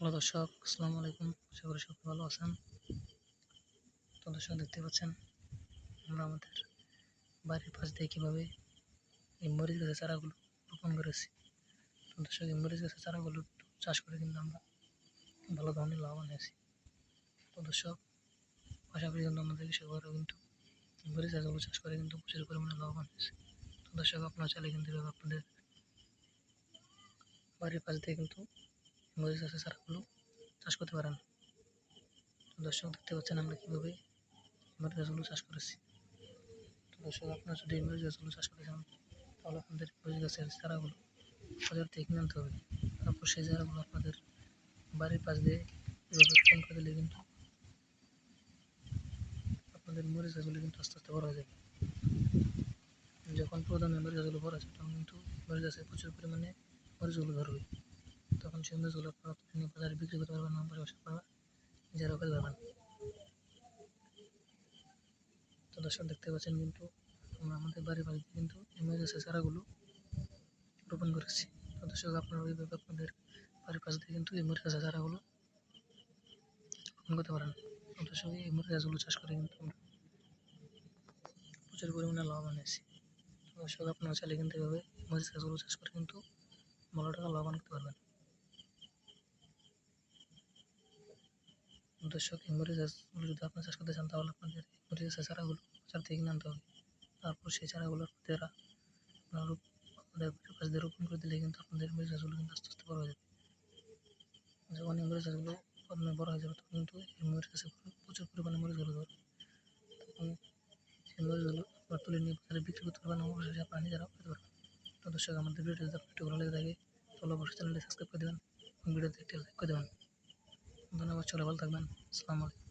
Hello দর্শক, আসসালামু আলাইকুম। আশা করি সবাই ভালো আছেন। তো দর্শক, দেখতে পাচ্ছেন আমরা আমাদের বাড়ির পাশ দিয়ে কীভাবে এই মরিচ গাছের চারাগুলো রোপণ করেছি। তো দর্শক, এই মরিচ গাছের চারাগুলো চাষ করে কিন্তু আমরা ভালো ধরনের লাভবান হয়েছি। তো দর্শক, পাশাপাশি কিন্তু আমাদের কৃষকরাও কিন্তু মরিচ গাছগুলো চাষ করে কিন্তু প্রচুর পরিমাণে লাভবান হয়েছে। তো দর্শক, আপনারা চাইলে কিন্তু এভাবে আপনাদের বাড়ির পাশ দিয়ে কিন্তু মরিচ গাছের চারাগুলো চাষ করতে পারেন। তো দর্শক, দেখতে পাচ্ছেন আমরা কীভাবে মরিচ গাছগুলো চাষ করেছি। তো দর্শক, আপনারা যদি এই মরিচ গাছগুলো চাষ করে যান, তাহলে আপনাদের মরিচ গাছের চারাগুলো বাজার থেকে কিনে আনতে হবে। তারপর সেই চারাগুলো আপনাদের বাড়ির পাশ দিয়ে এভাবে রোপণ করে দিলে কিন্তু আপনাদের মরিচ গাছগুলো কিন্তু আস্তে আস্তে বড় হয়ে যাবে। যখন প্রধান মরিচ গাছগুলো বড় আছে, তখন কিন্তু মরিচ গাছে প্রচুর পরিমাণে মরিচগুলো ধরবে। তখন সেই মরিচগুলো আপনারা নিয়ে বাজারে বিক্রি করতে পারবেন, পাশাপাশি আপনারা নিজেরাও খেতে পারবেন। তো দর্শক, দেখতে পাচ্ছেন কিন্তু আমরা আমাদের বাড়ির পাশ দিয়ে কিন্তু এই মরিচ গাছের চারাগুলো রোপণ করেছি। তো দর্শক, আপনারা ওইভাবে আপনাদের বাড়ির পাশ দিয়ে কিন্তু এই মরিচ গাছের চারাগুলো রোপণ করতে পারেন। তো দর্শক, এই মরিচ গাছগুলো চাষ করে কিন্তু আমরা প্রচুর পরিমাণে লাভবান হয়েছি। তো দর্শক, আপনারা চাইলে কিন্তু এভাবে মরিচ গাছগুলো চাষ করে কিন্তু ভালো টাকা লাভবান করতে পারবেন। দর্শক, এই মরিচ গাছগুলো যদি আপনারা চাষ করতে চান, তাহলে আপনাদের মরিচ গাছের চারাগুলো বাজার থেকে কিনে আনতে হবে। তারপর সেই চারাগুলো আপনারা আপনাদের বাড়ির পাশ দিয়ে রোপণ করে দিলে কিন্তু আপনাদের মরিচ গাছগুলো কিন্তু আস্তে আস্তে বড় হয়ে যাবে। যখন এই মরিচ গাছগুলো বড় হয়ে যাবে, তখন কিন্তু এই মরিচ গাছে প্রচুর পরিমাণে মরিচগুলো ধরবে। তখন সেই মরিচগুলো আপনারা তুলে নিয়ে বাজারে বিক্রি করতে পারবেন, অবশ্যই আপনারা নিজেরাও খেতে পারবেন। তো দর্শক, আমাদের ভিডিওটি যদি একটু ভালো লেগে থাকে, তাহলে অবশ্যই চ্যানেলটি সাবস্ক্রাইব করে দেবেন এবং ভিডিওতে একটি লাইক করে দেবেন। ধন্যবাদ, সবাই ভালো থাকবেন। আসসালামু আলাইকুম।